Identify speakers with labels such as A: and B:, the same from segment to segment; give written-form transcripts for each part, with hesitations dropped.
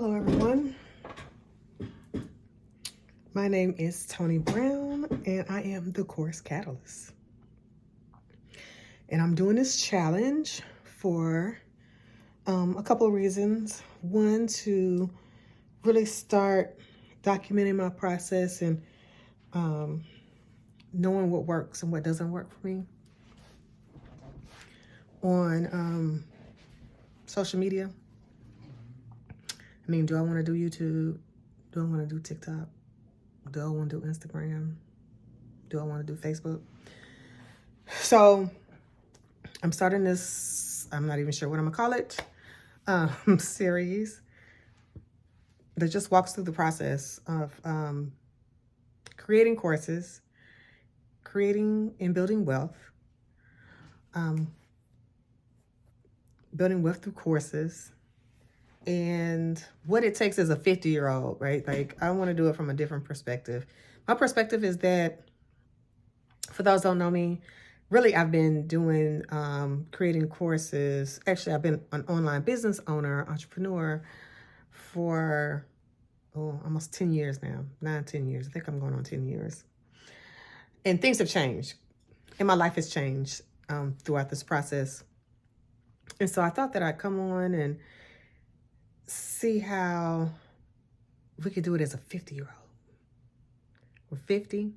A: Hello everyone, my name is Tony Brown and I am the Course Catalyst. And I'm doing this challenge for a couple of reasons. One, to really start documenting my process and knowing what works and what doesn't work for me on social media. I mean, do I want to do YouTube? Do I want to do TikTok? Do I want to do Instagram? Do I want to do Facebook? So I'm starting this, I'm not even sure what I'm gonna call it, series that just walks through the process of creating courses, creating and building wealth, building wealth through courses, and what it takes as a 50-year-old, right? Like, I want to do it from a different perspective. My perspective is that, for those who don't know me, really, I've been doing, creating courses. Actually, I've been an online business owner, entrepreneur for, almost 10 years now, 10 years. I think I'm going on 10 years. And things have changed. And my life has changed throughout this process. And so I thought that I'd come on and see how we could do it as a 50-year-old. We're 50.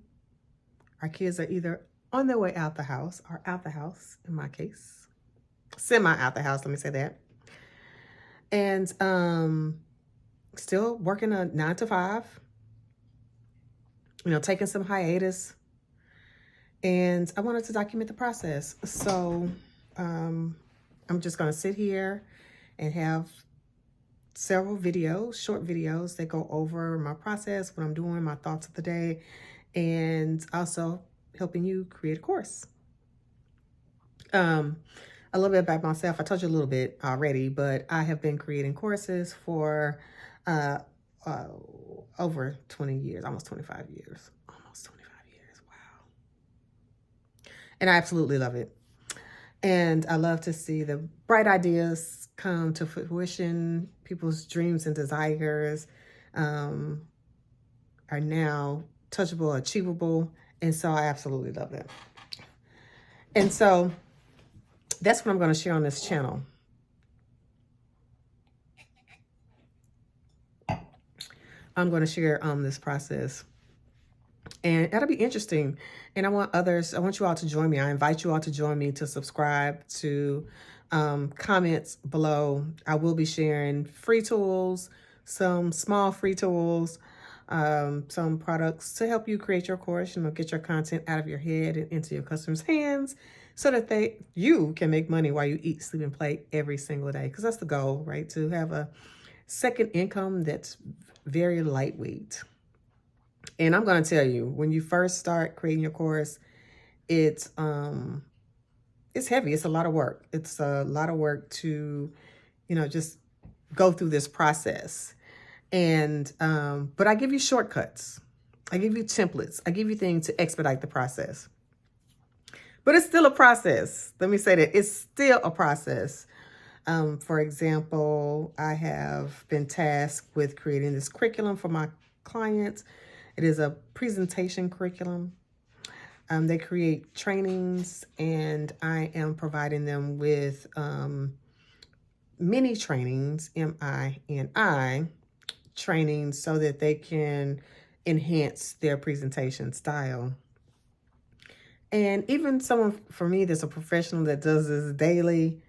A: Our kids are either on their way out the house or out the house, in my case. Semi out the house, let me say that. And still working a 9 to 5. Taking some hiatus. And I wanted to document the process. So I'm just going to sit here and have several videos, short videos that go over my process, what I'm doing, my thoughts of the day, and also helping you create a course. A little bit about myself. I told you a little bit already, but I have been creating courses for over 20 years, almost 25 years. Almost 25 years. Wow. And I absolutely love it. And I love to see the bright ideas come to fruition. People's dreams and desires are now touchable, achievable. And so I absolutely love it. And so that's what I'm going to share on this channel. I'm going to share this process. And that'll be interesting. And I want you all to join me. I invite you all to join me, to subscribe, to comments below. I will be sharing free tools, some small free tools, some products to help you create your course, get your content out of your head and into your customers' hands so that you can make money while you eat, sleep, and play every single day. Because that's the goal, right? To have a second income that's very lightweight. And I'm going to tell you, when you first start creating your course, it's heavy. It's a lot of work. It's a lot of work to, just go through this process. And, but I give you shortcuts. I give you templates. I give you things to expedite the process. But it's still a process. Let me say that it's still a process. For example, I have been tasked with creating this curriculum for my clients. It is a presentation curriculum. They create trainings, and I am providing them with mini trainings, MINI trainings, so that they can enhance their presentation style. And even someone, for me, that's a professional that does this daily,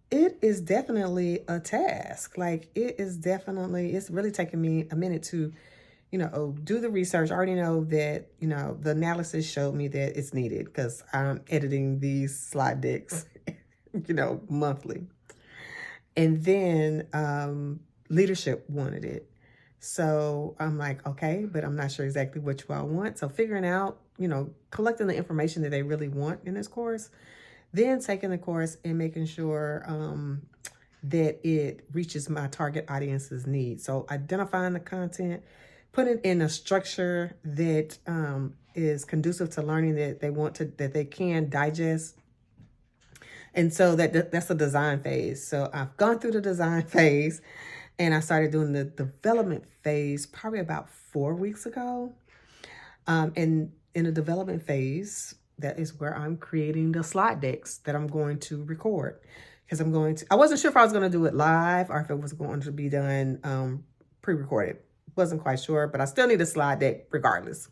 A: it is definitely a task. Like, it's really taking me a minute to do the research. I already know that, the analysis showed me that it's needed because I'm editing these slide decks, monthly. And then leadership wanted it. So I'm like, okay, but I'm not sure exactly what you all want. So figuring out, collecting the information that they really want in this course, then taking the course and making sure that it reaches my target audience's needs. So identifying the content, put it in a structure that is conducive to learning, that they can digest. And so that's the design phase. So I've gone through the design phase, And I started doing the development phase probably about 4 weeks ago. And in the development phase, that is where I'm creating the slide decks that I'm going to record. Because I wasn't sure if I was going to do it live or if it was going to be done pre-recorded. Wasn't quite sure, but I still need a slide deck regardless.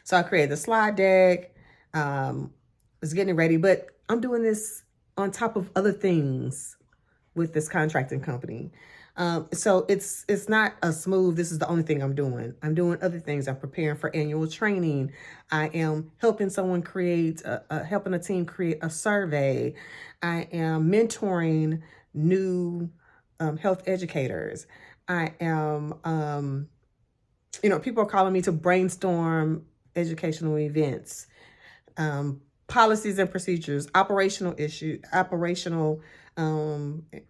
A: So I created the slide deck, was getting it ready, but I'm doing this on top of other things with this contracting company. So it's not a smooth, this is the only thing I'm doing. I'm doing other things. I'm preparing for annual training. I am helping someone helping a team create a survey. I am mentoring new health educators. I am, people are calling me to brainstorm educational events, policies and procedures, operational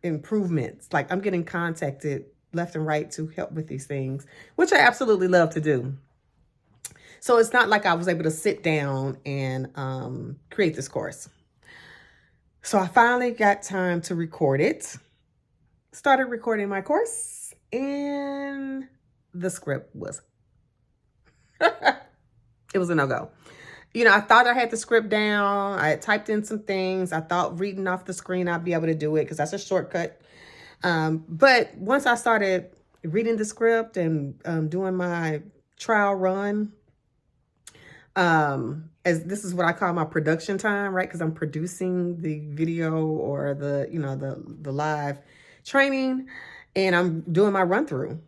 A: improvements. Like, I'm getting contacted left and right to help with these things, which I absolutely love to do. So it's not like I was able to sit down and create this course. So I finally got time to record it, started recording my course, and the script was, it was a no-go. I thought I had the script down. I had typed in some things. I thought reading off the screen, I'd be able to do it because that's a shortcut. But once I started reading the script and doing my trial run, as this is what I call my production time, right? Because I'm producing the video or the live training, and I'm doing my run through,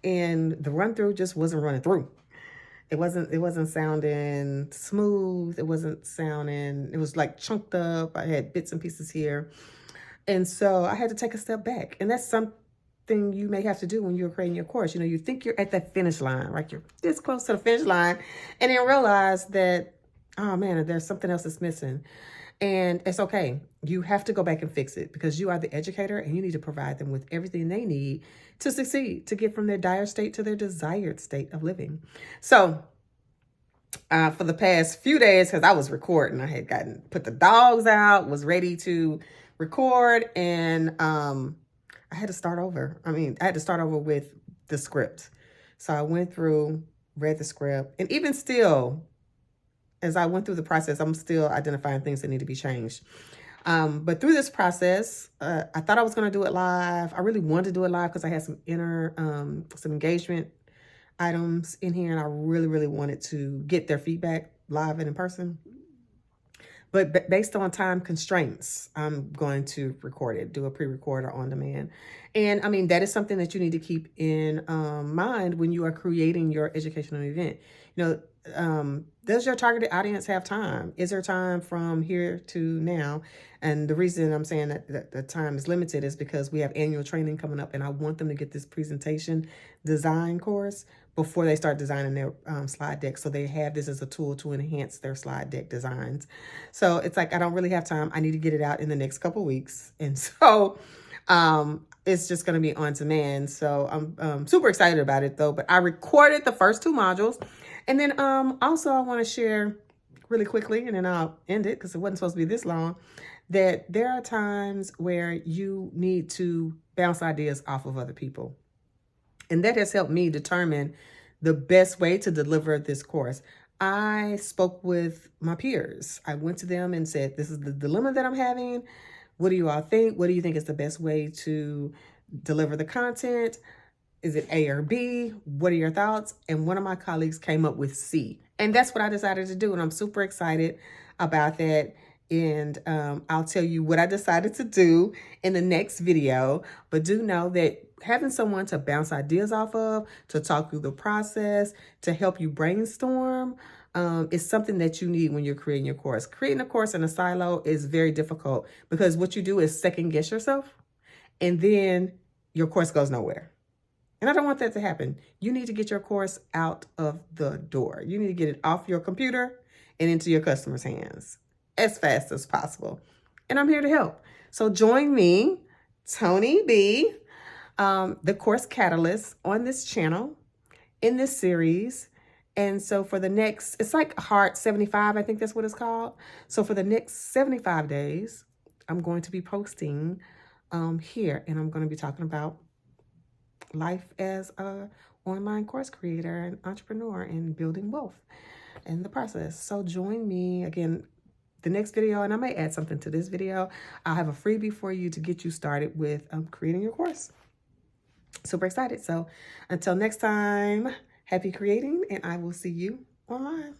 A: and the run through just wasn't running through. It wasn't sounding smooth. It was like chunked up. I had bits and pieces here. And so I had to take a step back. And that's something you may have to do when you're creating your course. You think you're at that finish line, right? You're this close to the finish line, and then realize that, oh man, there's something else that's missing. And it's okay. You have to go back and fix it because you are the educator and you need to provide them with everything they need to succeed, to get from their dire state to their desired state of living. So for the past few days, because I was recording, I had put the dogs out, was ready to record, and I had to start over. I had to start over with the script. So I went through, read the script, and even still, as I went through the process, I'm still identifying things that need to be changed. But through this process, I thought I was going to do it live. I really wanted to do it live because I had some some engagement items in here, and I really, really wanted to get their feedback live and in person. But based on time constraints, I'm going to record it, do a pre-record or on demand. And that is something that you need to keep in mind when you are creating your educational event. Does your targeted audience have time? Is there time from here to now? And the reason I'm saying that the time is limited is because we have annual training coming up, and I want them to get this presentation design course before they start designing their slide deck. So they have this as a tool to enhance their slide deck designs. So it's like, I don't really have time. I need to get it out in the next couple weeks. And so it's just going to be on demand. So I'm super excited about it though. But I recorded the first 2 modules. And then also I want to share really quickly, and then I'll end it because it wasn't supposed to be this long, that there are times where you need to bounce ideas off of other people. And that has helped me determine the best way to deliver this course. I spoke with my peers. I went to them and said, this is the dilemma that I'm having. What do you all think? What do you think is the best way to deliver the content? Is it A or B? What are your thoughts? And one of my colleagues came up with C. And that's what I decided to do. And I'm super excited about that. And I'll tell you what I decided to do in the next video. But do know that having someone to bounce ideas off of, to talk through the process, to help you brainstorm, is something that you need when you're creating your course. Creating a course in a silo is very difficult because what you do is second guess yourself, and then your course goes nowhere. And I don't want that to happen. You need to get your course out of the door. You need to get it off your computer and into your customers' hands as fast as possible. And I'm here to help. So join me, Tony B, the Course Catalyst, on this channel in this series. And so for the next, it's like Heart 75, I think that's what it's called. So for the next 75 days, I'm going to be posting here, and I'm going to be talking about life as a online course creator and entrepreneur and building wealth in the process. So join me again the next video, and I may add something to this video. I'll have a freebie for you to get you started with creating your course. Super excited. So until next time, happy creating, and I will see you online.